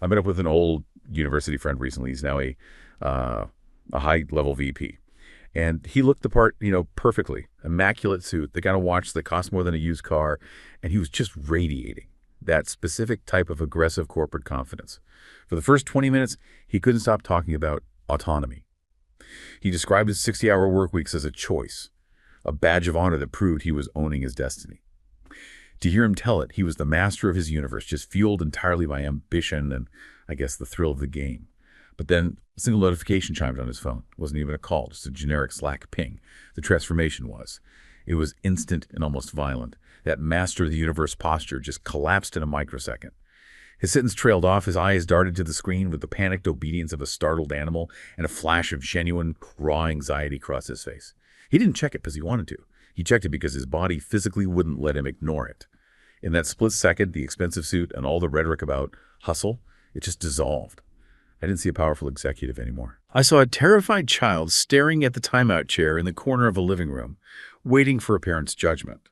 I met up with an old university friend recently. He's now a high-level VP. And he looked the part, perfectly. Immaculate suit. They got a watch that cost more than a used car. And he was just radiating that specific type of aggressive corporate confidence. For the first 20 minutes, he couldn't stop talking about autonomy. He described his 60-hour work weeks as a choice, a badge of honor that proved he was owning his destiny. To hear him tell it, he was the master of his universe, just fueled entirely by ambition and, I guess, the thrill of the game. But then a single notification chimed on his phone. It wasn't even a call, just a generic Slack ping. The transformation was. It was instant and almost violent. That master of the universe posture just collapsed in a microsecond. His sentence trailed off, his eyes darted to the screen with the panicked obedience of a startled animal, and a flash of genuine, raw anxiety crossed his face. He didn't check it because he wanted to. He checked it because his body physically wouldn't let him ignore it. In that split second, the expensive suit and all the rhetoric about hustle, it just dissolved. I didn't see a powerful executive anymore. I saw a terrified child staring at the timeout chair in the corner of a living room, waiting for a parent's judgment.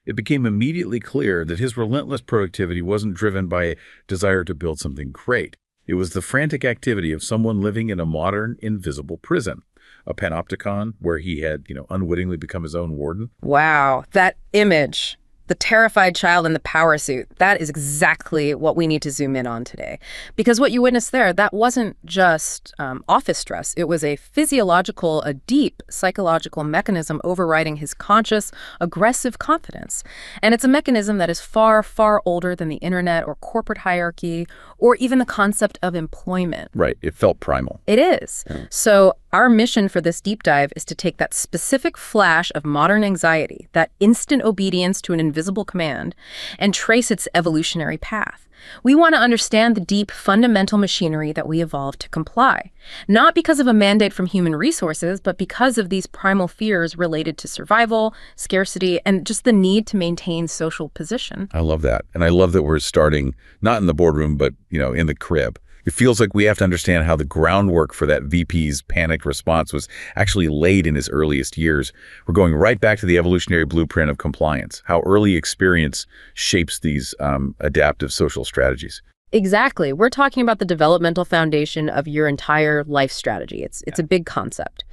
It became immediately clear that his relentless productivity wasn't driven by a desire to build something great. It was the frantic activity of someone living in a modern, invisible prison, a panopticon where he had, unwittingly become his own warden. Wow, that image. The terrified child in the power suit, that is exactly what we need to zoom in on today. Because what you witnessed there, that wasn't just office stress. It was a physiological, a deep psychological mechanism overriding his conscious, aggressive confidence. And it's a mechanism that is far, far older than the internet or corporate hierarchy or even the concept of employment. Right. It felt primal. It is. Yeah. So our mission for this deep dive is to take that specific flash of modern anxiety, that instant obedience to an invisible command, and trace its evolutionary path. We want to understand the deep, fundamental machinery that we evolved to comply, not because of a mandate from human resources, but because of these primal fears related to survival, scarcity, and just the need to maintain social position. I love that. And I love that we're starting not in the boardroom, but, in the crib. It feels like we have to understand how the groundwork for that VP's panicked response was actually laid in his earliest years. We're going right back to the evolutionary blueprint of compliance, how early experience shapes these adaptive social strategies. Exactly. We're talking about the developmental foundation of your entire life strategy. It's a big concept.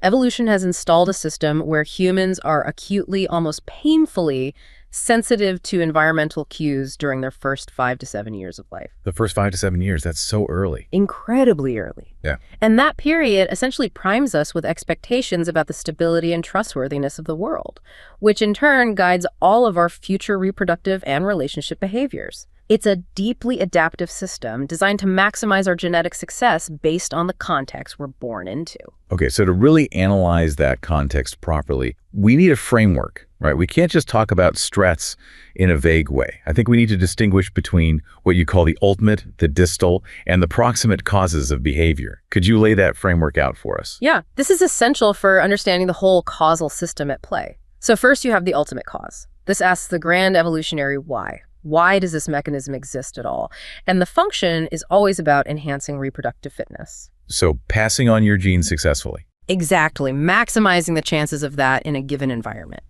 Evolution has installed a system where humans are acutely, almost painfully, sensitive to environmental cues during their first 5 to 7 years of life. The first 5 to 7 years, that's so early. Incredibly early. Yeah. And that period essentially primes us with expectations about the stability and trustworthiness of the world, which in turn guides all of our future reproductive and relationship behaviors. It's a deeply adaptive system designed to maximize our genetic success based on the context we're born into. Okay, so to really analyze that context properly, we need a framework, right? We can't just talk about stress in a vague way. I think we need to distinguish between what you call the ultimate, the distal, and the proximate causes of behavior. Could you lay that framework out for us? Yeah, this is essential for understanding the whole causal system at play. So first you have the ultimate cause. This asks the grand evolutionary why. Why does this mechanism exist at all? And the function is always about enhancing reproductive fitness. So passing on your genes successfully. Exactly, maximizing the chances of that in a given environment.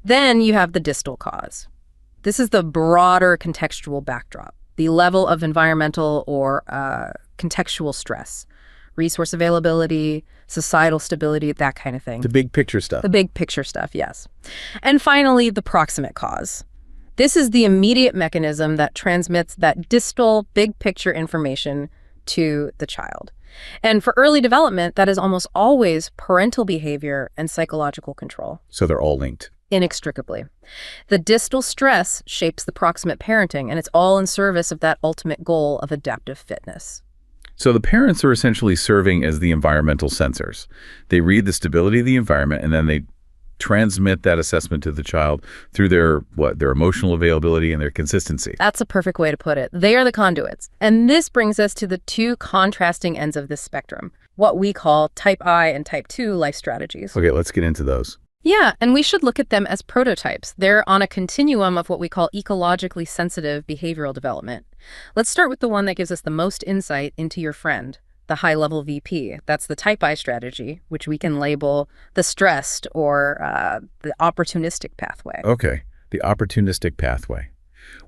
Then you have the distal cause. This is the broader contextual backdrop, the level of environmental or contextual stress, resource availability, societal stability, that kind of thing. The big picture stuff. The big picture stuff, yes. And finally, the proximate cause. This is the immediate mechanism that transmits that distal, big picture information to the child. And for early development, that is almost always parental behavior and psychological control. So they're all linked. Inextricably. The distal stress shapes the proximate parenting, and it's all in service of that ultimate goal of adaptive fitness. So the parents are essentially serving as the environmental sensors. They read the stability of the environment, and then they transmit that assessment to the child through their emotional availability and their consistency. That's a perfect way to put it. They are the conduits. And this brings us to the two contrasting ends of this spectrum, what we call type I and type 2 life strategies. Okay, let's get into those. Yeah, and we should look at them as prototypes. They're on a continuum of what we call ecologically sensitive behavioral development. Let's start with the one that gives us the most insight into your friend, the high-level VP. That's the type I strategy, which we can label the stressed or the opportunistic pathway. Okay, the opportunistic pathway.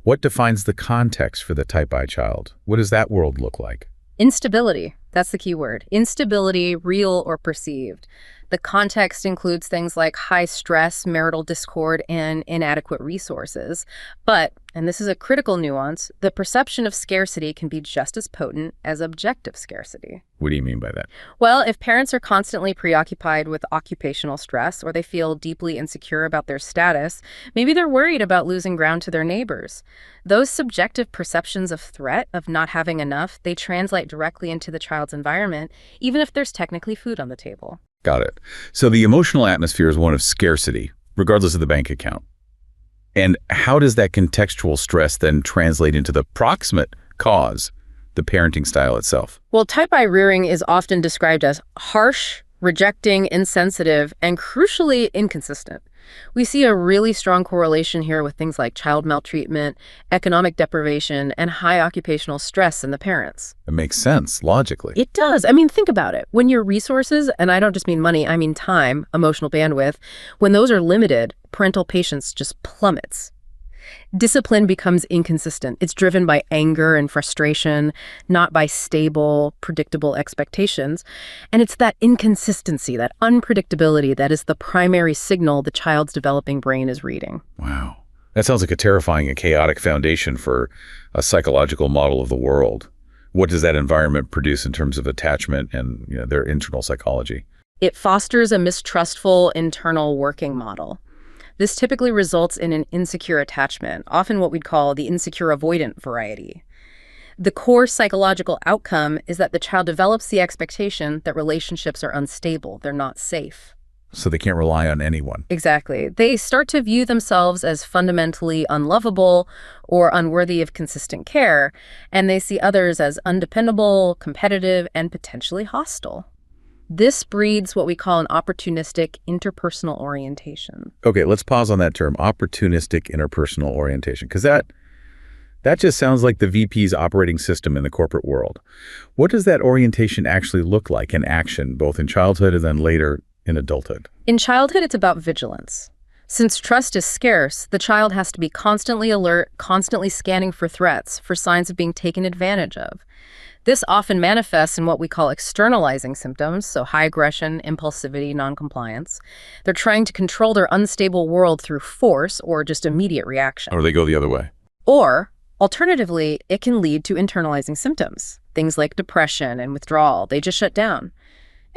What defines the context for the type I child? What does that world look like? Instability, that's the key word. Instability, real or perceived. The context includes things like high stress, marital discord, and inadequate resources. But, and this is a critical nuance, the perception of scarcity can be just as potent as objective scarcity. What do you mean by that? Well, if parents are constantly preoccupied with occupational stress or they feel deeply insecure about their status, maybe they're worried about losing ground to their neighbors. Those subjective perceptions of threat, of not having enough, they translate directly into the child's environment, even if there's technically food on the table. Got it. So the emotional atmosphere is one of scarcity, regardless of the bank account. And how does that contextual stress then translate into the proximate cause, the parenting style itself? Well, type I rearing is often described as harsh, rejecting, insensitive, and crucially inconsistent. We see a really strong correlation here with things like child maltreatment, economic deprivation, and high occupational stress in the parents. It makes sense, logically. It does. I mean, think about it. When your resources, and I don't just mean money, I mean time, emotional bandwidth, when those are limited, parental patience just plummets. Discipline becomes inconsistent. It's driven by anger and frustration, not by stable, predictable expectations. And it's that inconsistency, that unpredictability, that is the primary signal the child's developing brain is reading. Wow. That sounds like a terrifying and chaotic foundation for a psychological model of the world. What does that environment produce in terms of attachment and their internal psychology? It fosters a mistrustful internal working model. This typically results in an insecure attachment, often what we'd call the insecure avoidant variety. The core psychological outcome is that the child develops the expectation that relationships are unstable, they're not safe. So they can't rely on anyone. Exactly. They start to view themselves as fundamentally unlovable or unworthy of consistent care, and they see others as undependable, competitive, and potentially hostile. This breeds what we call an opportunistic interpersonal orientation. Okay, let's pause on that term, opportunistic interpersonal orientation, because that just sounds like the VP's operating system in the corporate world. What does that orientation actually look like in action, both in childhood and then later in adulthood? In childhood, it's about vigilance. Since trust is scarce, the child has to be constantly alert, constantly scanning for threats, for signs of being taken advantage of. This often manifests in what we call externalizing symptoms, so high aggression, impulsivity, noncompliance. They're trying to control their unstable world through force or just immediate reaction. Or they go the other way. Or, alternatively, it can lead to internalizing symptoms, things like depression and withdrawal. They just shut down.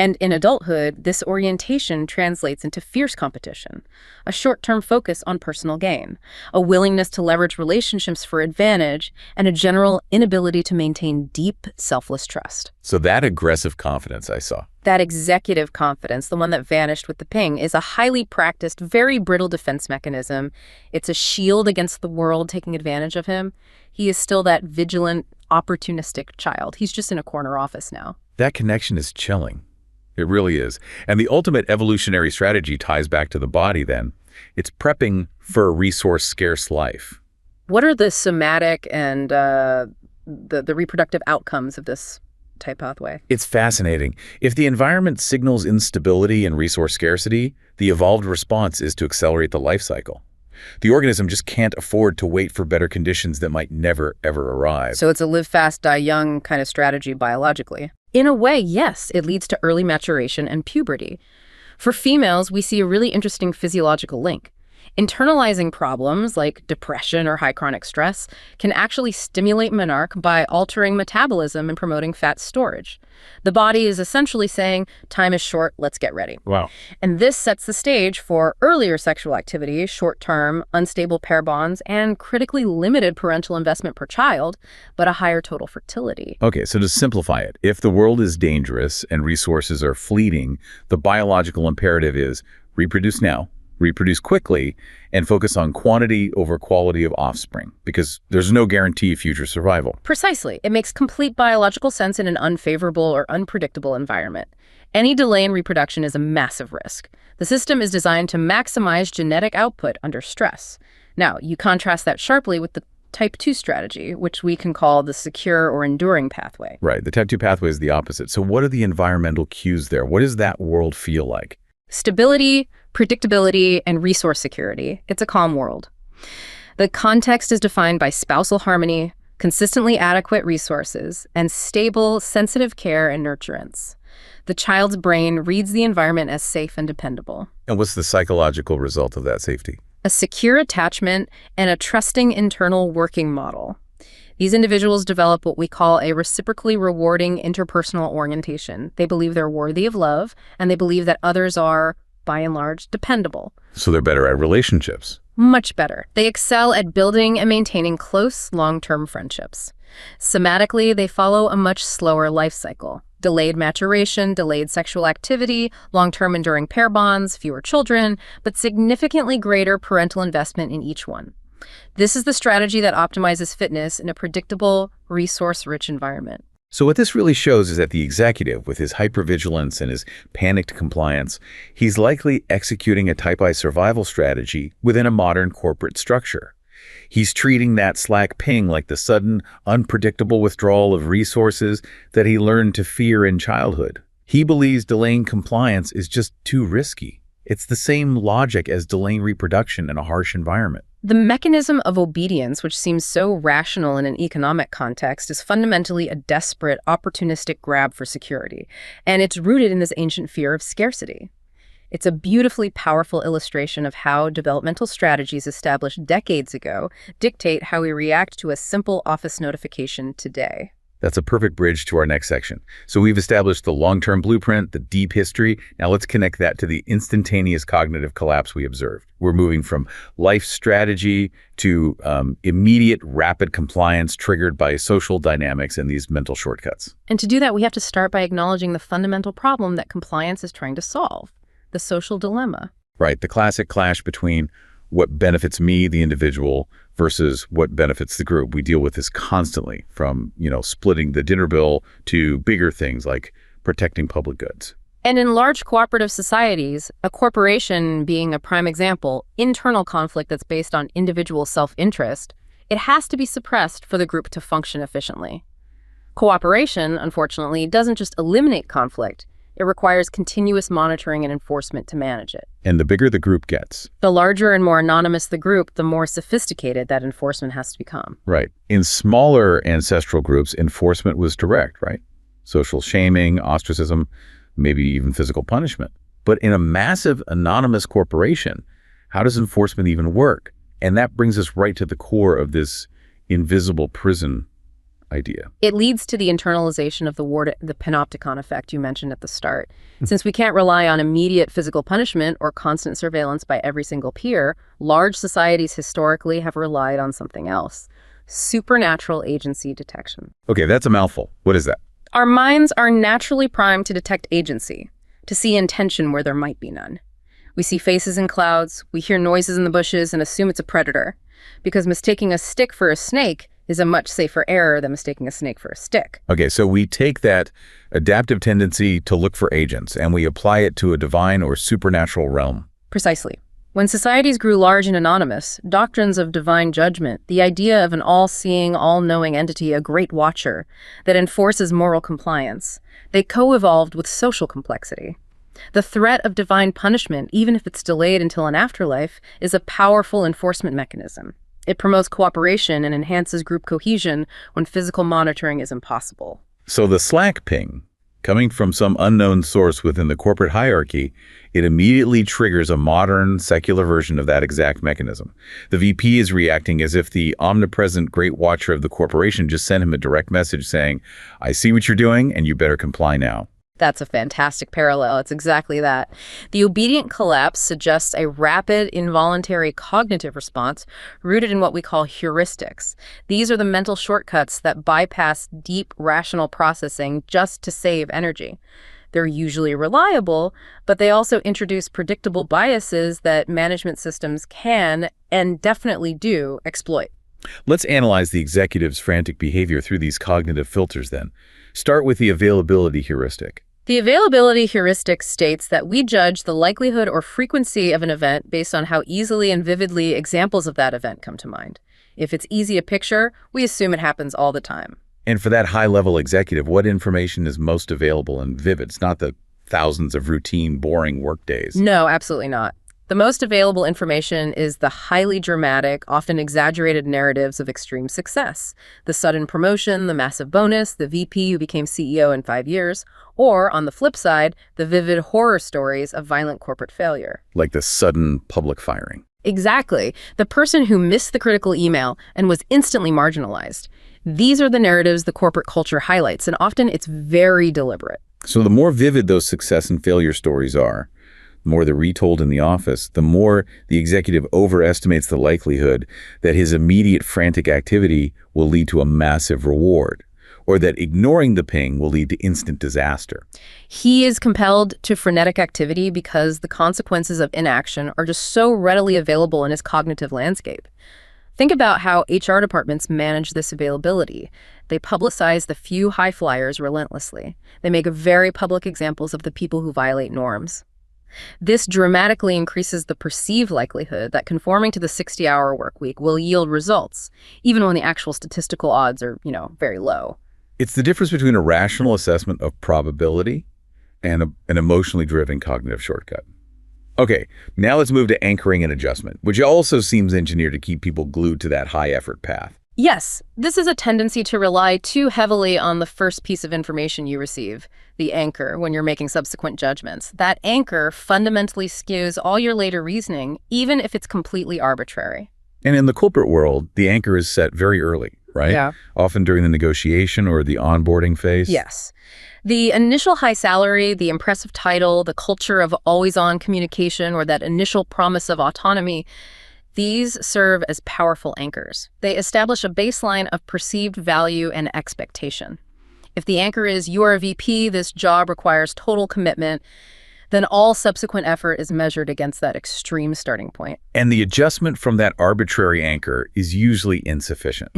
And in adulthood, this orientation translates into fierce competition, a short-term focus on personal gain, a willingness to leverage relationships for advantage, and a general inability to maintain deep, selfless trust. So that aggressive confidence I saw. That executive confidence, the one that vanished with the ping, is a highly practiced, very brittle defense mechanism. It's a shield against the world taking advantage of him. He is still that vigilant, opportunistic child. He's just in a corner office now. That connection is chilling. It really is. And the ultimate evolutionary strategy ties back to the body then. It's prepping for a resource-scarce life. What are the somatic and the reproductive outcomes of this type pathway? It's fascinating. If the environment signals instability and resource scarcity, the evolved response is to accelerate the life cycle. The organism just can't afford to wait for better conditions that might never, ever arrive. So it's a live fast, die young kind of strategy biologically. In a way, yes, it leads to early maturation and puberty. For females, we see a really interesting physiological link. Internalizing problems like depression or high chronic stress can actually stimulate menarche by altering metabolism and promoting fat storage. The body is essentially saying, time is short, let's get ready. Wow. And this sets the stage for earlier sexual activity, short-term, unstable pair bonds, and critically limited parental investment per child, but a higher total fertility. Okay, so to simplify it, if the world is dangerous and resources are fleeting, the biological imperative is reproduce now, reproduce quickly, and focus on quantity over quality of offspring, because there's no guarantee of future survival. Precisely. It makes complete biological sense in an unfavorable or unpredictable environment. Any delay in reproduction is a massive risk. The system is designed to maximize genetic output under stress. Now, you contrast that sharply with the type 2 strategy, which we can call the secure or enduring pathway. Right. The type 2 pathway is the opposite. So what are the environmental cues there? What does that world feel like? Stability, predictability, and resource security. It's a calm world. The context is defined by spousal harmony, consistently adequate resources, and stable, sensitive care and nurturance. The child's brain reads the environment as safe and dependable. And what's the psychological result of that safety? A secure attachment and a trusting internal working model. These individuals develop what we call a reciprocally rewarding interpersonal orientation. They believe they're worthy of love, and they believe that others are, by and large, dependable. So they're better at relationships. Much better. They excel at building and maintaining close, long-term friendships. Somatically, they follow a much slower life cycle. Delayed maturation, delayed sexual activity, long-term enduring pair bonds, fewer children, but significantly greater parental investment in each one. This is the strategy that optimizes fitness in a predictable, resource-rich environment. So what this really shows is that the executive, with his hypervigilance and his panicked compliance, he's likely executing a Type I survival strategy within a modern corporate structure. He's treating that slack ping like the sudden, unpredictable withdrawal of resources that he learned to fear in childhood. He believes delaying compliance is just too risky. It's the same logic as delaying reproduction in a harsh environment. The mechanism of obedience, which seems so rational in an economic context, is fundamentally a desperate, opportunistic grab for security, and it's rooted in this ancient fear of scarcity. It's a beautifully powerful illustration of how developmental strategies established decades ago dictate how we react to a simple office notification today. That's a perfect bridge to our next section. So we've established the long-term blueprint, the deep history. Now let's connect that to the instantaneous cognitive collapse we observed. We're moving from life strategy to immediate, rapid compliance triggered by social dynamics and these mental shortcuts. And to do that, we have to start by acknowledging the fundamental problem that compliance is trying to solve, the social dilemma. Right, the classic clash between what benefits me, the individual, versus what benefits the group. We deal with this constantly, from, splitting the dinner bill to bigger things like protecting public goods. And in large cooperative societies, a corporation being a prime example, internal conflict that's based on individual self-interest, it has to be suppressed for the group to function efficiently. Cooperation, unfortunately, doesn't just eliminate conflict. It requires continuous monitoring and enforcement to manage it. And the bigger the group gets, the larger and more anonymous the group, the more sophisticated that enforcement has to become. Right. In smaller ancestral groups, enforcement was direct, right? Social shaming, ostracism, maybe even physical punishment. But in a massive anonymous corporation, how does enforcement even work? And that brings us right to the core of this invisible prison idea. It leads to the internalization of the panopticon effect you mentioned at the start. Since we can't rely on immediate physical punishment or constant surveillance by every single peer, large societies historically have relied on something else: supernatural agency detection. Okay, that's a mouthful. What is that? Our minds are naturally primed to detect agency, to see intention where there might be none. We see faces in clouds, we hear noises in the bushes and assume it's a predator, because mistaking a stick for a snake is a much safer error than mistaking a snake for a stick. Okay, so we take that adaptive tendency to look for agents and we apply it to a divine or supernatural realm. Precisely. When societies grew large and anonymous, doctrines of divine judgment, the idea of an all-seeing, all-knowing entity, a great watcher, that enforces moral compliance, they co-evolved with social complexity. The threat of divine punishment, even if it's delayed until an afterlife, is a powerful enforcement mechanism. It promotes cooperation and enhances group cohesion when physical monitoring is impossible. So the Slack ping, coming from some unknown source within the corporate hierarchy, it immediately triggers a modern, secular version of that exact mechanism. The VP is reacting as if the omnipresent great watcher of the corporation just sent him a direct message saying, "I see what you're doing and you better comply now." That's a fantastic parallel. It's exactly that. The obedient collapse suggests a rapid, involuntary cognitive response rooted in what we call heuristics. These are the mental shortcuts that bypass deep, rational processing just to save energy. They're usually reliable, but they also introduce predictable biases that management systems can, and definitely do, exploit. Let's analyze the executive's frantic behavior through these cognitive filters then. Start with the availability heuristic. The availability heuristic states that we judge the likelihood or frequency of an event based on how easily and vividly examples of that event come to mind. If it's easy to picture, we assume it happens all the time. And for that high-level executive, what information is most available and vivid? It's not the thousands of routine, boring work days. No, absolutely not. The most available information is the highly dramatic, often exaggerated narratives of extreme success. The sudden promotion, the massive bonus, the VP who became CEO in 5 years, or, on the flip side, the vivid horror stories of violent corporate failure. Like the sudden public firing. Exactly. The person who missed the critical email and was instantly marginalized. These are the narratives the corporate culture highlights, and often it's very deliberate. So the more vivid those success and failure stories are, the more they're retold in the office, the more the executive overestimates the likelihood that his immediate frantic activity will lead to a massive reward, or that ignoring the ping will lead to instant disaster. He is compelled to frenetic activity because the consequences of inaction are just so readily available in his cognitive landscape. Think about how HR departments manage this availability. They publicize the few high flyers relentlessly. They make very public examples of the people who violate norms. This dramatically increases the perceived likelihood that conforming to the 60-hour work week will yield results, even when the actual statistical odds are, very low. It's the difference between a rational assessment of probability and an emotionally driven cognitive shortcut. Okay, now let's move to anchoring and adjustment, which also seems engineered to keep people glued to that high-effort path. Yes, this is a tendency to rely too heavily on the first piece of information you receive, the anchor, when you're making subsequent judgments. That anchor fundamentally skews all your later reasoning, even if it's completely arbitrary. And in the corporate world, the anchor is set very early, right? Yeah. Often during the negotiation or the onboarding phase. Yes. The initial high salary, the impressive title, the culture of always-on communication, or that initial promise of autonomy, these serve as powerful anchors. They establish a baseline of perceived value and expectation. If the anchor is, "You are a VP, this job requires total commitment," then all subsequent effort is measured against that extreme starting point. And the adjustment from that arbitrary anchor is usually insufficient.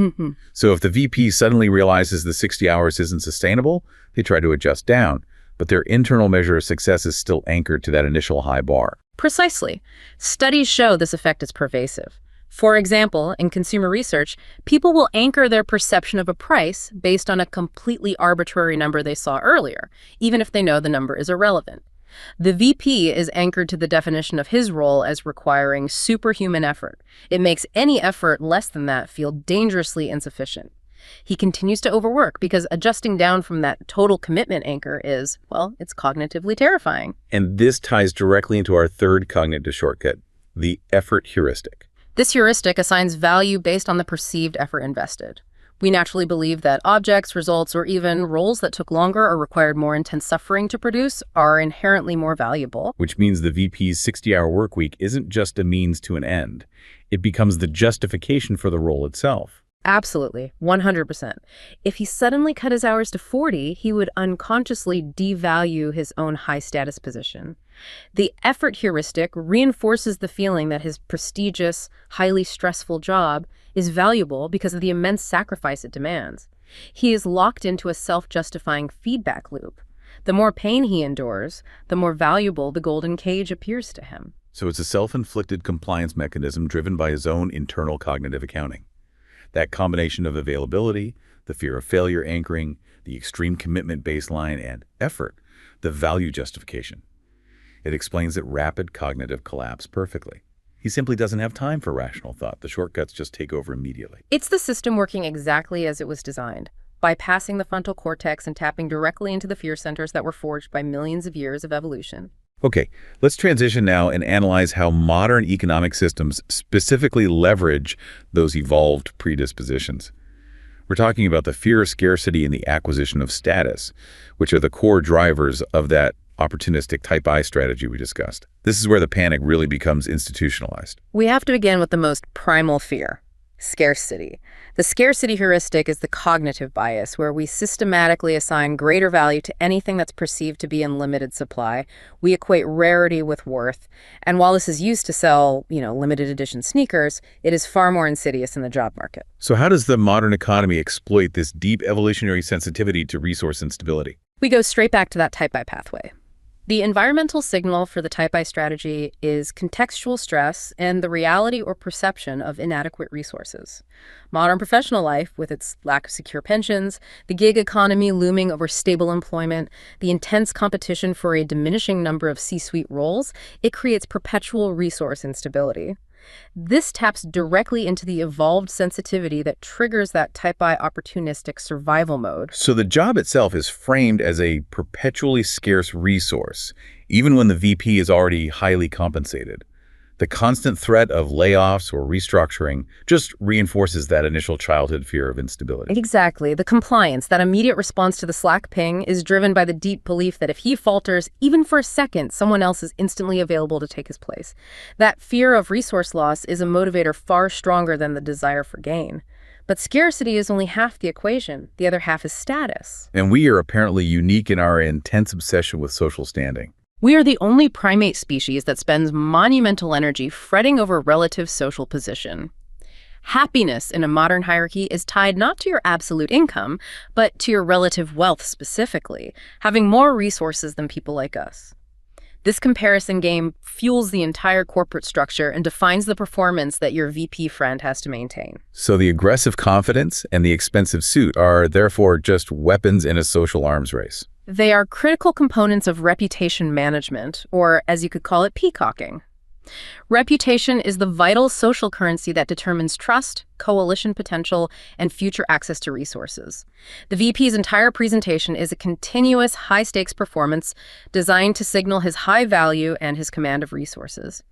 So if the VP suddenly realizes the 60 hours isn't sustainable, they try to adjust down, but their internal measure of success is still anchored to that initial high bar. Precisely. Studies show this effect is pervasive. For example, in consumer research, people will anchor their perception of a price based on a completely arbitrary number they saw earlier, even if they know the number is irrelevant. The VP is anchored to the definition of his role as requiring superhuman effort. It makes any effort less than that feel dangerously insufficient. He continues to overwork because adjusting down from that total commitment anchor is, it's cognitively terrifying. And this ties directly into our third cognitive shortcut, the effort heuristic. This heuristic assigns value based on the perceived effort invested. We naturally believe that objects, results, or even roles that took longer or required more intense suffering to produce are inherently more valuable. Which means the VP's 60-hour work week isn't just a means to an end. It becomes the justification for the role itself. Absolutely, 100%. If he suddenly cut his hours to 40, he would unconsciously devalue his own high-status position. The effort heuristic reinforces the feeling that his prestigious, highly stressful job is valuable because of the immense sacrifice it demands. He is locked into a self-justifying feedback loop. The more pain he endures, the more valuable the golden cage appears to him. So it's a self-inflicted compliance mechanism driven by his own internal cognitive accounting. That combination of availability, the fear of failure anchoring, the extreme commitment baseline, and effort, the value justification. It explains that rapid cognitive collapse perfectly. He simply doesn't have time for rational thought. The shortcuts just take over immediately. It's the system working exactly as it was designed, bypassing the frontal cortex and tapping directly into the fear centers that were forged by millions of years of evolution. Okay, let's transition now and analyze how modern economic systems specifically leverage those evolved predispositions. We're talking about the fear of scarcity and the acquisition of status, which are the core drivers of that opportunistic type I strategy we discussed. This is where the panic really becomes institutionalized. We have to begin with the most primal fear, scarcity. The scarcity heuristic is the cognitive bias where we systematically assign greater value to anything that's perceived to be in limited supply. We equate rarity with worth. And while this is used to sell, limited edition sneakers, it is far more insidious in the job market. So how does the modern economy exploit this deep evolutionary sensitivity to resource instability? We go straight back to that type I pathway. The environmental signal for the Type I strategy is contextual stress and the reality or perception of inadequate resources. Modern professional life, with its lack of secure pensions, the gig economy looming over stable employment, the intense competition for a diminishing number of C-suite roles, it creates perpetual resource instability. This taps directly into the evolved sensitivity that triggers that Type I opportunistic survival mode. So the job itself is framed as a perpetually scarce resource, even when the VP is already highly compensated. The constant threat of layoffs or restructuring just reinforces that initial childhood fear of instability. Exactly. The compliance, that immediate response to the Slack ping, is driven by the deep belief that if he falters, even for a second, someone else is instantly available to take his place. That fear of resource loss is a motivator far stronger than the desire for gain. But scarcity is only half the equation. The other half is status. And we are apparently unique in our intense obsession with social standing. We are the only primate species that spends monumental energy fretting over relative social position. Happiness in a modern hierarchy is tied not to your absolute income, but to your relative wealth specifically, having more resources than people like us. This comparison game fuels the entire corporate structure and defines the performance that your VP friend has to maintain. So the aggressive confidence and the expensive suit are therefore just weapons in a social arms race. They are critical components of reputation management, or as you could call it, peacocking. Reputation is the vital social currency that determines trust, coalition potential, and future access to resources. The VP's entire presentation is a continuous high-stakes performance designed to signal his high value and his command of resources.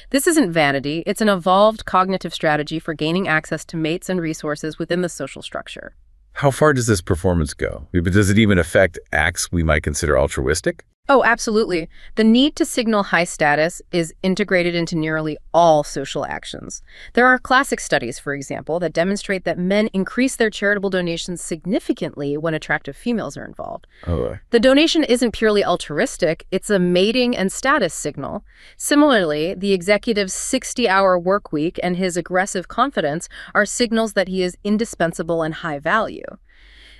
This isn't vanity, it's an evolved cognitive strategy for gaining access to mates and resources within the social structure. How far does this performance go? Does it even affect acts we might consider altruistic? Oh, absolutely. The need to signal high status is integrated into nearly all social actions. There are classic studies, for example, that demonstrate that men increase their charitable donations significantly when attractive females are involved. Oh, The donation isn't purely altruistic, it's a mating and status signal. Similarly, the executive's 60-hour work week and his aggressive confidence are signals that he is indispensable and high value.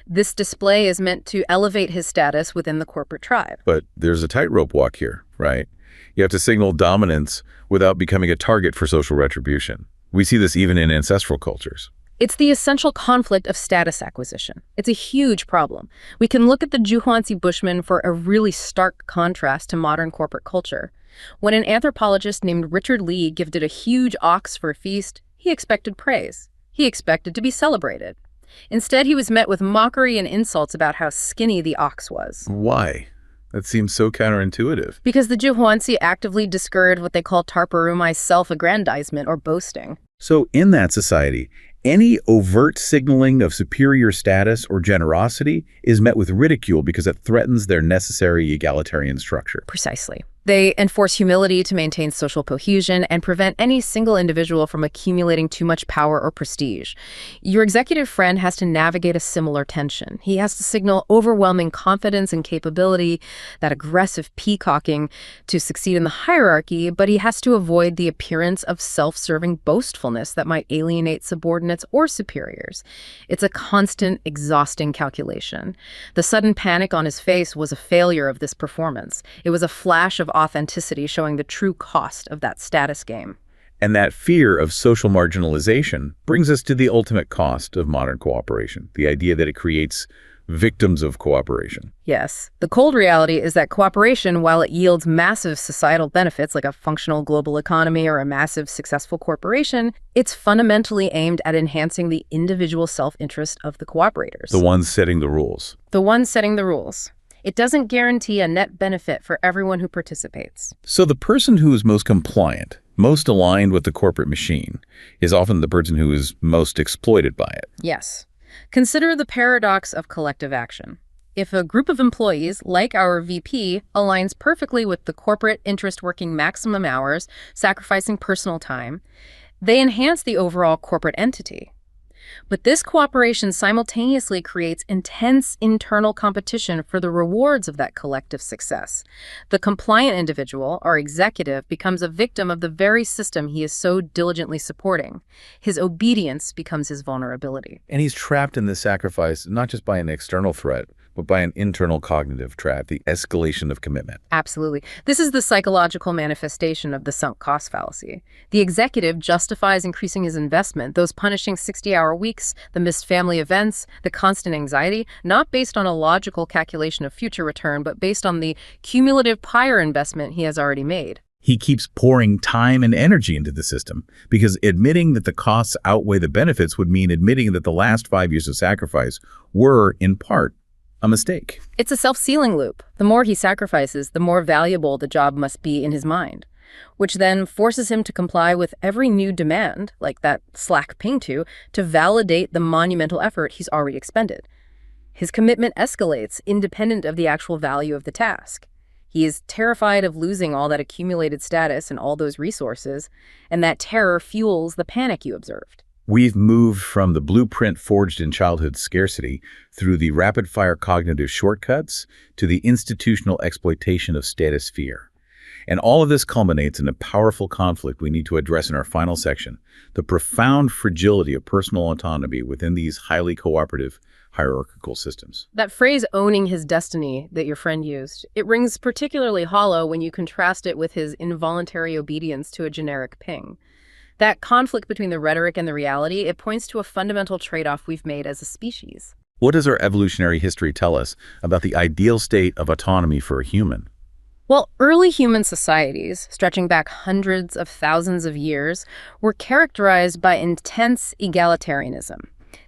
This display is meant to elevate his status within the corporate tribe. but there's a tightrope walk here, right? You have to signal dominance without becoming a target for social retribution. We see this even in ancestral cultures. It's the essential conflict of status acquisition. It's a huge problem. We can look at the Zhuangzi Bushmen for a really stark contrast to modern corporate culture. When an anthropologist named Richard Lee gifted a huge ox for a feast, he expected praise. He expected to be celebrated. Instead, he was met with mockery and insults about how skinny the ox was. Why? That seems so counterintuitive. Because the Zhuangzi actively discouraged what they call tarparumai self-aggrandizement or boasting. So in that society, any overt signaling of superior status or generosity is met with ridicule because it threatens their necessary egalitarian structure. Precisely. They enforce humility to maintain social cohesion and prevent any single individual from accumulating too much power or prestige. Your executive friend has to navigate a similar tension. He has to signal overwhelming confidence and capability, that aggressive peacocking, to succeed in the hierarchy, but he has to avoid the appearance of self-serving boastfulness that might alienate subordinates or superiors. It's a constant, exhausting calculation. The sudden panic on his face was a failure of this performance. It was a flash of authenticity showing the true cost of that status game. And that fear of social marginalization brings us to the ultimate cost of modern cooperation, the idea that it creates victims of cooperation. Yes, the cold reality is that cooperation, while it yields massive societal benefits like a functional global economy or a massive successful corporation, it's fundamentally aimed at enhancing the individual self-interest of the cooperators. The ones setting the rules. The ones setting the rules. It doesn't guarantee a net benefit for everyone who participates. So the person who is most compliant, most aligned with the corporate machine, is often the person who is most exploited by it. Yes. Consider the paradox of collective action. If a group of employees, like our VP, aligns perfectly with the corporate interest working maximum hours, sacrificing personal time, they enhance the overall corporate entity. But this cooperation simultaneously creates intense internal competition for the rewards of that collective success. The compliant individual, our executive, becomes a victim of the very system he is so diligently supporting. His obedience becomes his vulnerability. And he's trapped in this sacrifice not just by an external threat, but by an internal cognitive trap, the escalation of commitment. Absolutely. This is the psychological manifestation of the sunk cost fallacy. The executive justifies increasing his investment, those punishing 60-hour weeks, the missed family events, the constant anxiety, not based on a logical calculation of future return, but based on the cumulative prior investment he has already made. He keeps pouring time and energy into the system because admitting that the costs outweigh the benefits would mean admitting that the last 5 years of sacrifice were, in part, a mistake. It's a self-sealing loop. The more he sacrifices, the more valuable the job must be in his mind, which then forces him to comply with every new demand, like that Slack ping to validate the monumental effort he's already expended. His commitment escalates independent of the actual value of the task. He is terrified of losing all that accumulated status and all those resources, and that terror fuels the panic you observed. We've moved from the blueprint forged in childhood scarcity through the rapid-fire cognitive shortcuts to the institutional exploitation of status fear. And all of this culminates in a powerful conflict we need to address in our final section, the profound fragility of personal autonomy within these highly cooperative, hierarchical systems. That phrase, owning his destiny, that your friend used, it rings particularly hollow when you contrast it with his involuntary obedience to a generic ping. That conflict between the rhetoric and the reality, it points to a fundamental trade-off we've made as a species. What does our evolutionary history tell us about the ideal state of autonomy for a human? Well, early human societies, stretching back hundreds of thousands of years, were characterized by intense egalitarianism.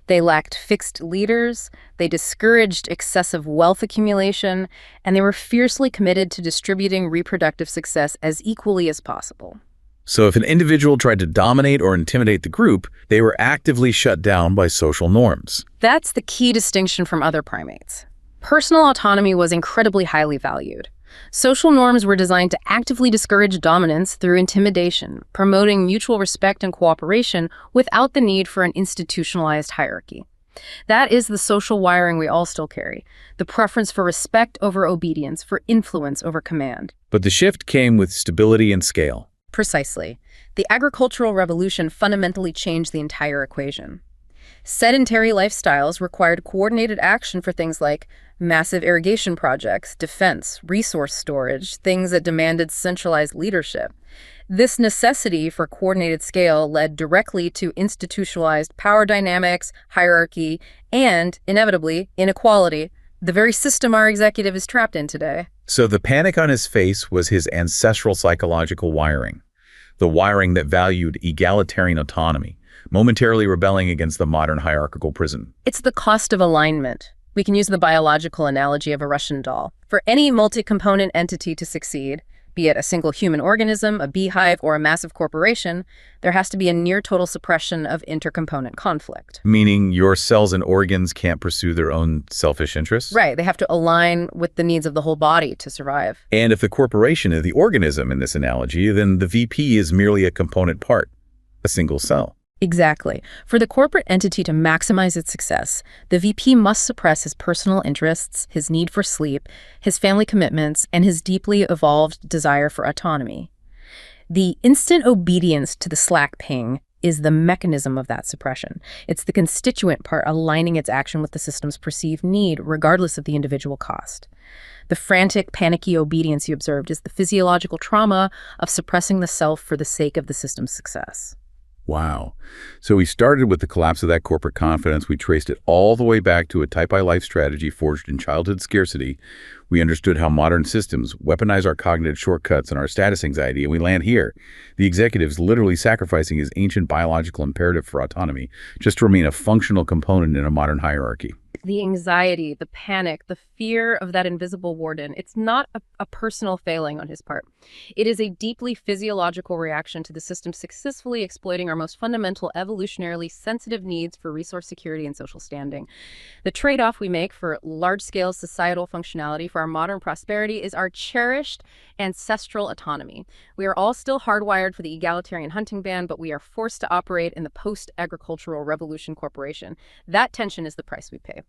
They lacked fixed leaders, they discouraged excessive wealth accumulation, and they were fiercely committed to distributing reproductive success as equally as possible. So if an individual tried to dominate or intimidate the group, they were actively shut down by social norms. That's the key distinction from other primates. Personal autonomy was incredibly highly valued. Social norms were designed to actively discourage dominance through intimidation, promoting mutual respect and cooperation without the need for an institutionalized hierarchy. That is the social wiring we all still carry, the preference for respect over obedience, for influence over command. But the shift came with stability and scale. Precisely. The agricultural revolution fundamentally changed the entire equation. Sedentary lifestyles required coordinated action for things like massive irrigation projects, defense, resource storage, things that demanded centralized leadership. This necessity for coordinated scale led directly to institutionalized power dynamics, hierarchy, and, inevitably, inequality, the very system our executive is trapped in today. So the panic on his face was his ancestral psychological wiring, the wiring that valued egalitarian autonomy, momentarily rebelling against the modern hierarchical prison. It's the cost of alignment. We can use the biological analogy of a Russian doll. For any multi-component entity to succeed, be it a single human organism, a beehive, or a massive corporation, there has to be a near-total suppression of intercomponent conflict. Meaning your cells and organs can't pursue their own selfish interests? Right, they have to align with the needs of the whole body to survive. And if the corporation is the organism in this analogy, then the VP is merely a component part, a single cell. Exactly. For the corporate entity to maximize its success, the VP must suppress his personal interests, his need for sleep, his family commitments, and his deeply evolved desire for autonomy. The instant obedience to the Slack ping is the mechanism of that suppression. It's the constituent part aligning its action with the system's perceived need, regardless of the individual cost. The frantic, panicky obedience you observed is the physiological trauma of suppressing the self for the sake of the system's success. Wow. So we started with the collapse of that corporate confidence. We traced it all the way back to a type I life strategy forged in childhood scarcity. We understood how modern systems weaponize our cognitive shortcuts and our status anxiety, and we land here. The executive's literally sacrificing his ancient biological imperative for autonomy just to remain a functional component in a modern hierarchy. The anxiety, the panic, the fear of that invisible warden, it's not a personal failing on his part. It is a deeply physiological reaction to the system successfully exploiting our most fundamental evolutionarily sensitive needs for resource security and social standing. The trade-off we make for large-scale societal functionality for our modern prosperity is our cherished ancestral autonomy. We are all still hardwired for the egalitarian hunting band, but we are forced to operate in the post-agricultural revolution corporation. That tension is the price we pay.